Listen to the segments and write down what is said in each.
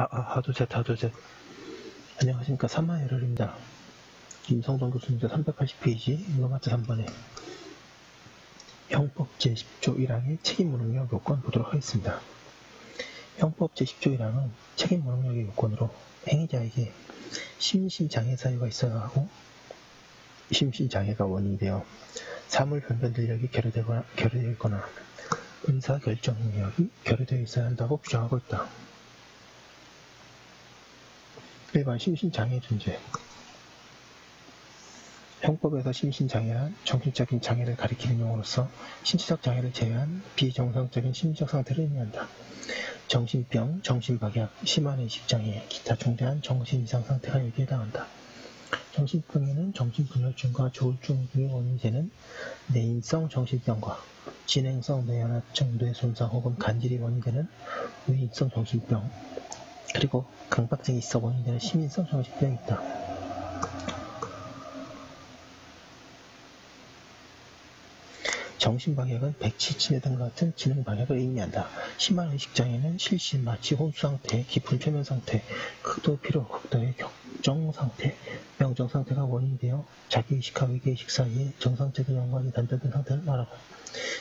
하두셋. 안녕하십니까. 사마에럴입니다. 김성동 교수님자 380페이지, 로마트 3번에 형법 제10조 1항의 책임무능력 요건 보도록 하겠습니다. 형법 제10조 1항은 책임무능력의 요건으로 행위자에게 심신장애 사유가 있어야 하고 심신장애가 원인이 되어 사물변변 능력이 결여되어 있거나 의사결정 능력이 결여되어 있어야 한다고 규정하고 있다. 일반 심신장애 존재. 형법에서 심신장애란 정신적인 장애를 가리키는 용어로서 신체적 장애를 제외한 비정상적인 심리적 상태를 의미한다. 정신병, 정신박약, 심한 의식장애, 기타 중대한 정신이상 상태가 여기에 해당한다. 정신병에는 정신분열증과 조울증 등의 원인이 되는 내인성 정신병과 진행성 뇌연화증, 뇌손상 혹은 간질이 원인이 되는 외인성 정신병, 그리고 강박증이 있어 원인이 되는 심인성 정신병이 있다. 정신방역은 백치, 치매 등 같은 지능방역을 의미한다. 심한 의식장애는 실신, 마취, 혼수상태, 깊은 최면상태, 극도 피로, 극도의 격정상태, 명정상태가 원인이 되어 자기의식과 위계의식 사이에 정상적인 연관이 단절된 상태를 말하고,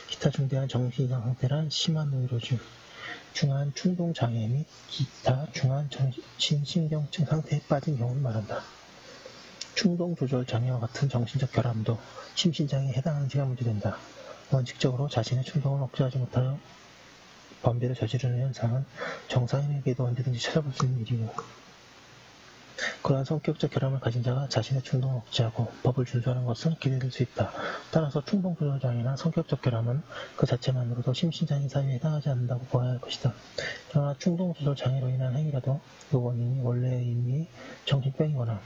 기타 중대한 정신이상 상태란 심한 의로증, 중한 충동장애 및 기타 중한 정신신경증 상태에 빠진 경우를 말한다. 충동조절장애와 같은 정신적 결함도 심신장애에 해당하는지가 문제된다. 원칙적으로 자신의 충동을 억제하지 못하여 범죄를 저지르는 현상은 정상인에게도 언제든지 찾아볼 수 있는 일이고, 그러한 성격적 결함을 가진 자가 자신의 충동을 억제하고 법을 준수하는 것은 기대될 수 있다. 따라서 충동조절장애나 성격적 결함은 그 자체만으로도 심신장애 사유에 해당하지 않는다고 보아야 할 것이다. 그러나 충동조절장애로 인한 행위라도 그 원인이 원래의 의미의 정신병이거나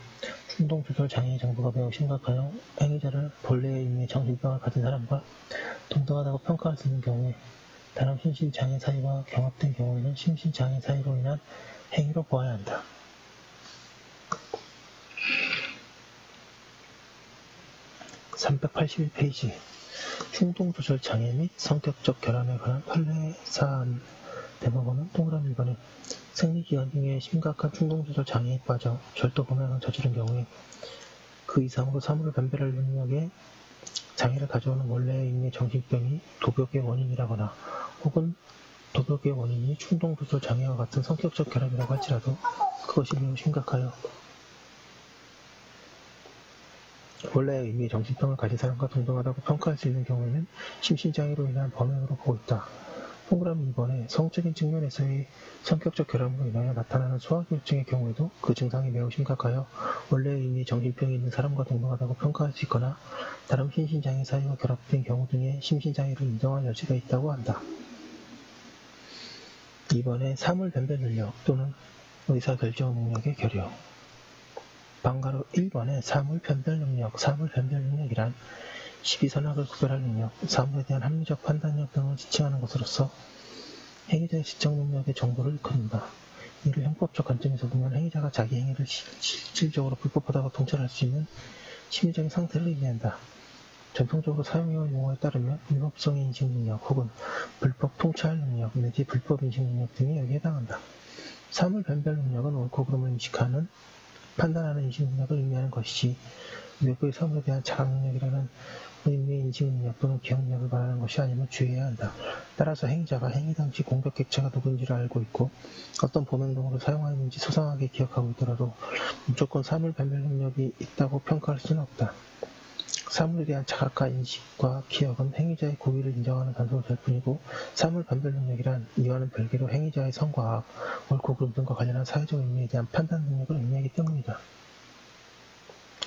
충동조절장애의 정도가 매우 심각하여 행위자를 본래의 의미의 정신병을 가진 사람과 동등하다고 평가할 수 있는 경우에 다른 심신장애 사유와 경합된 경우에는 심신장애 사유로 인한 행위로 보아야 한다. (381페이지) 충동조절장애 및 성격적 결함에 관한 판례사안 대법원은 동그라미 1번에 생리기간 중에 심각한 충동조절장애에 빠져 절도범행을 저지른 경우에 그 이상으로 사물을 변별할 능력에 장애를 가져오는 원래의 의미의 정신병이 도벽의 원인이라거나 혹은 도벽의 원인이 충동조절장애와 같은 성격적 결함이라고 할지라도 그것이 매우 심각하여 원래의 의미의 정신병을 가진 사람과 동등하다고 평가할 수 있는 경우에는 심신장애로 인한 범행으로 보고 있다. 동그라미 2번에 성적인 측면에서의 성격적 결함으로 인하여 나타나는 소화기호증의 경우에도 그 증상이 매우 심각하여 원래의 의미의 정신병이 있는 사람과 동등하다고 평가할 수 있거나 다른 심신장애 사유와 결합된 경우 등의 심신장애를 인정할 여지가 있다고 한다. 2번에 사물 변별 능력 또는 의사결정 능력의 결여. 방가로 1번에 사물 변별 능력이란 시비선악을 구별할 능력, 사물에 대한 합리적 판단력 등을 지칭하는 것으로서 행위자의 지적 능력의 정도를 일컫는다. 이를 형법적 관점에서 보면 행위자가 자기 행위를 실질적으로 불법하다고 통찰할 수 있는 심리적인 상태를 의미한다. 전통적으로 사용해온 용어에 따르면 위법성의 인식 능력 혹은 불법 통찰 능력 내지 불법 인식 능력 등이 여기에 해당한다. 사물 변별 능력은 옳고 그름을 인식하는 판단하는 인식 능력을 의미하는 것이지 외부의 사물에 대한 자각 능력이라는 의미의 인식 능력 또는 기억 능력을 말하는 것이 아님을 주의해야 한다. 따라서 행위자가 행위 당시 공격 객체가 누구인지를 알고 있고 어떤 범행동으로 사용하였는지 소상하게 기억하고 있더라도 무조건 사물 변별 능력이 있다고 평가할 수는 없다. 사물에 대한 자각과 인식과 기억은 행위자의 고의를 인정하는 단서가 될 뿐이고 사물 변별 능력이란 이와는 별개로 행위자의 성과 악, 옳고 그름 등과 관련한 사회적 의미에 대한 판단 능력을 의미하기 때문이다.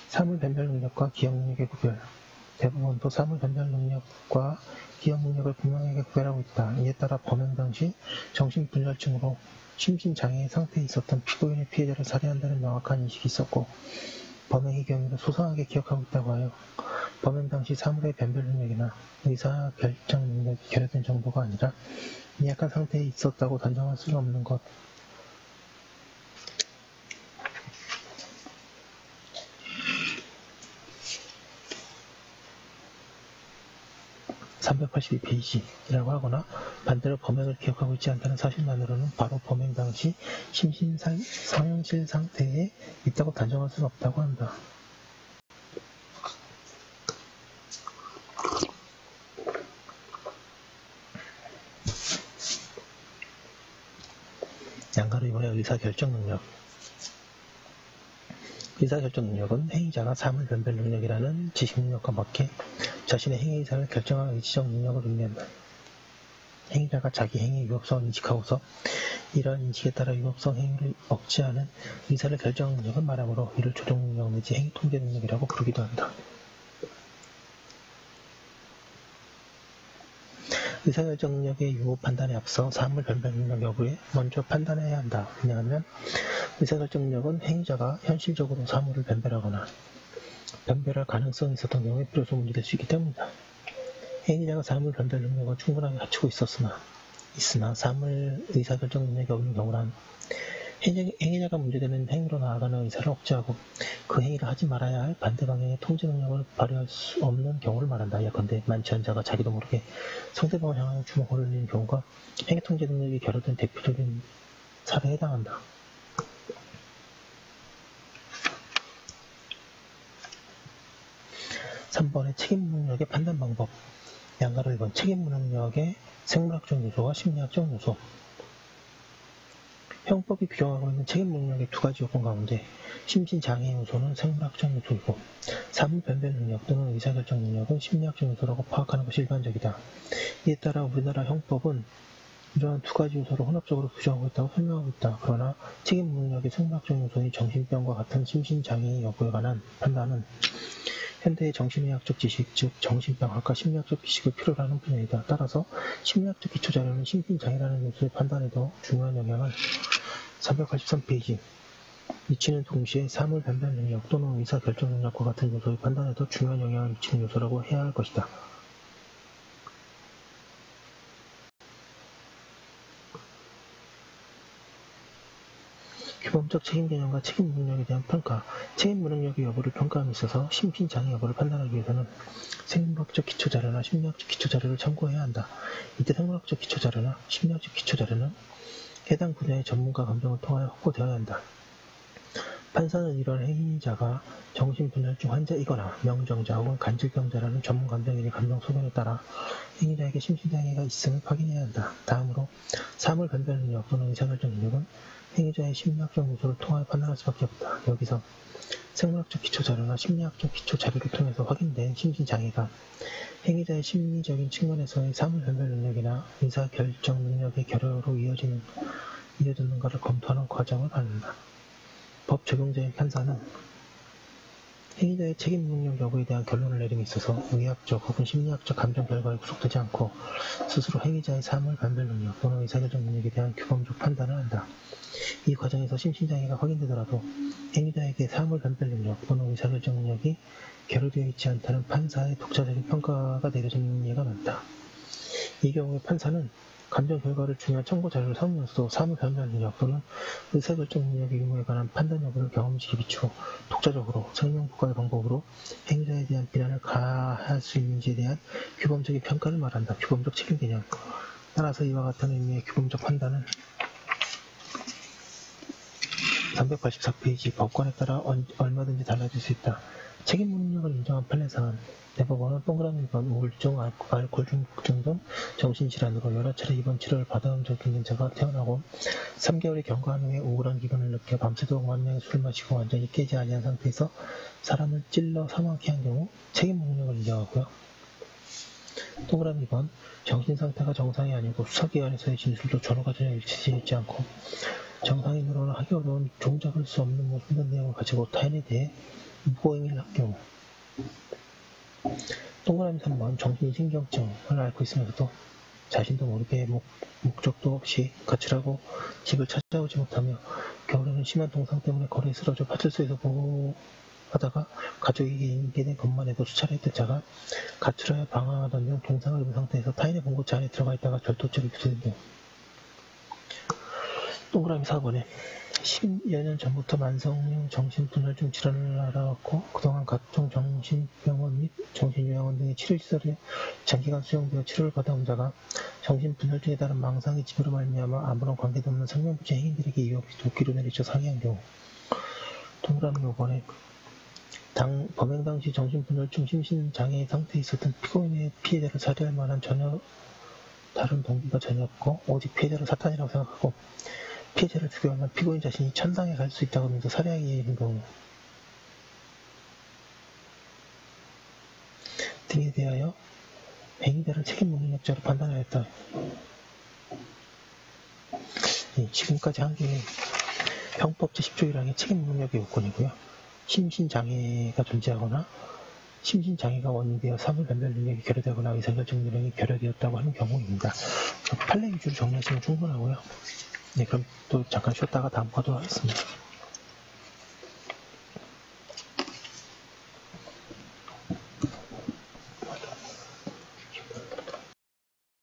사물 변별 능력과 기억 능력의 구별. 대법원도 사물 변별 능력과 기억 능력을 분명하게 구별하고 있다. 이에 따라 범행 당시 정신분열증으로 심신장애의 상태에 있었던 피고인의 피해자를 살해한다는 명확한 인식이 있었고 범행의 경위를 소상하게 기억하고 있다고 하여 범행 당시 사물의 변별 능력이나 의사결정 능력이 결여된 정도가 아니라 미약한 상태에 있었다고 단정할 수는 없는 것. 382페이지라고 하거나 반대로 범행을 기억하고 있지 않다는 사실만으로는 바로 범행 당시 심신상실 상태에 있다고 단정할 수는 없다고 한다. 양가로 이번에 의사결정 능력. 의사결정 능력은 행위자가 사물 변별 능력이라는 지식 능력과 맞게 자신의 행위 의사를 결정할 의지적 능력을 의미한다. 행위자가 자기 행위의 위법성을 인식하고서 이러한 인식에 따라 위법성 행위를 억제하는 의사를 결정하는 능력을 말하므로 이를 조정 능력 내지 행위 통제 능력이라고 부르기도 한다. 의사결정 능력의 유무 판단에 앞서 사물 변별 능력 여부에 먼저 판단해야 한다. 왜냐하면 의사결정 능력은 행위자가 현실적으로 사물을 변별하거나 변별할 가능성이 있었던 경우에 비로소 문제될 수 있기 때문이다. 행위자가 사물 변별 능력을 충분하게 갖추고 있으나 사물 의사결정 능력이 없는 경우란 행위자가 문제되는 행위로 나아가는 의사를 억제하고 그 행위를 하지 말아야 할 반대 방향의 통제 능력을 발휘할 수 없는 경우를 말한다. 예컨대 만취한 자가 자기도 모르게 상대방을 향하여 주먹을 흘리는 경우가 행위 통제 능력이 결여된 대표적인 사례에 해당한다. (3번의) 책임 능력의 판단 방법. 양가로 1번 책임 능력의 생물학적 요소와 심리학적 요소. 형법이 규정하고 있는 책임 능력의 두 가지 요건 가운데 심신장애 요소는 생물학적 요소이고 사물 변별 능력 또는 의사결정 능력은 심리학적 요소라고 파악하는 것이 일반적이다. 이에 따라 우리나라 형법은 이러한 두 가지 요소를 혼합적으로 규정하고 있다고 설명하고 있다. 그러나 책임 능력의 생물학적 요소인 정신병과 같은 심신장애 여부에 관한 판단은 현대의 정신의학적 지식, 즉 정신병학과 심리학적 지식을 필요로 하는 분야이다. 따라서 심리학적 기초자료는 심신장애라는 요소의 판단에도 중요한 영향을 383페이지 미치는 동시에 사물 변별 능력 또는 의사결정 능력과 같은 요소의 판단에도 중요한 영향을 미치는 요소라고 해야 할 것이다. 규범적 책임 개념과 책임 능력에 대한 평가. 책임 능력의 여부를 평가함에 있어서 심신장애 여부를 판단하기 위해서는 생물학적 기초자료나 심리학적 기초자료를 참고해야 한다. 이때 생물학적 기초자료나 심리학적 기초자료는 해당 분야의 전문가 감정을 통하여 확보되어야 한다. 판사는 이러한 행위자가 정신분열증 환자이거나 명정자 혹은 간질병자라는 전문 감정인의 감정 소견에 따라 행위자에게 심신장애가 있음을 확인해야 한다. 다음으로 사물 변별 능력 또는 의사결정 능력은 행위자의 심리학적 요소를 통하여 판단할 수밖에 없다. 여기서 생물학적 기초자료나 심리학적 기초자료를 통해서 확인된 심신장애가 행위자의 심리적인 측면에서의 사물 변별 능력이나 의사결정 능력의 결여로 이어졌는가를 검토하는 과정을 갖는다. 법 적용자의 판사는 행위자의 책임 능력 여부에 대한 결론을 내림에 있어서 의학적 혹은 심리학적 감정 결과에 구속되지 않고 스스로 행위자의 사물 변별 능력 또는 의사결정 능력에 대한 규범적 판단을 한다. 이 과정에서 심신장애가 확인되더라도 행위자에게 사물 변별 능력 또는 의사결정 능력이 결여되어 있지 않다는 판사의 독자적인 평가가 내려지는 예가 많다. 이 경우에 판사는 감정 결과를 중요한 참고 자료로 삼으면서 사물 변별 능력 또는 의사결정 능력의 유무에 관한 판단 여부를 경험치에 비추고 독자적으로 설명부과의 방법으로 행위자에 대한 비난을 가할 수 있는지에 대한 규범적인 평가를 말한다. 규범적 책임 개념. 따라서 이와 같은 의미의 규범적 판단은 384페이지 법관에 따라 얼마든지 달라질 수 있다. 책임 능력을 인정한 판례상은 대법원은 동그라미 1번 우울증, 알코올 중독증 등 정신질환으로 여러 차례 입원 치료를 받아온 적 있는 자가 태어나고 3개월이 경과한 후에 우울한 기분을 느껴 밤새도록 만명의 술을 마시고 완전히 깨지 아니한 상태에서 사람을 찔러 사망하게 한 경우 책임 능력을 인정하고요. 동그라미 2번 정신상태가 정상이 아니고 수사기관에서의 진술도 전후가 전혀 일치되지 않고 정상인으로는 하기 어려운 종잡을 수 없는 모든 내용을 가지고 타인에 대해 무고행위를 한 경우. 동그라미 3번 정신신경증을 앓고 있으면서도 자신도 모르게 목적도 없이 가출하고 집을 찾아오지 못하며 겨울에는 심한 동상 때문에 거리에 쓰러져 파출소에서 보호하다가 가족에게 인계된 것만 해도 수차례 했던 자가 가출하여 방황하던 중 동상을 입은 상태에서 타인의 본고차 안에 들어가 있다가 절도죄를 기소된 경우. 동그라미 4번에 10여 년 전부터 만성형 정신분할증 질환을 알아왔고 그동안 각종 정신병원 및 정신요양원 등의 치료시설에 장기간 수용되어 치료를 받아온 자가 정신분할증에 따른 망상의 지배로 말미암아 아무런 관계도 없는 생명부재 행위들에게 이유 없이 도끼로 내리쳐 상해한 경우 동그라미 5번에 범행 당시 정신분할증 심신장애 상태에 있었던 피고인의 피해자를 살해할 만한 전혀 다른 동기가 전혀 없고 오직 피해자를 사탄이라고 생각하고 피해자를 죽여야만 피고인 자신이 천당에 갈 수 있다고 하면서 살해하기 이른 경우 등에 대하여 행위자를 책임 능력자로 판단하였다. 지금까지 한 게 형법 제10조 1항의 책임 능력의 요건이고요. 심신장애가 존재하거나 심신장애가 원인되어 사물 변별 능력이 결여되거나 의사결정 능력이 결여되었다고 하는 경우입니다. 판례 위주로 정리하시면 충분하고요. 네, 그럼 또 잠깐 쉬었다가 다음 거도 하겠습니다.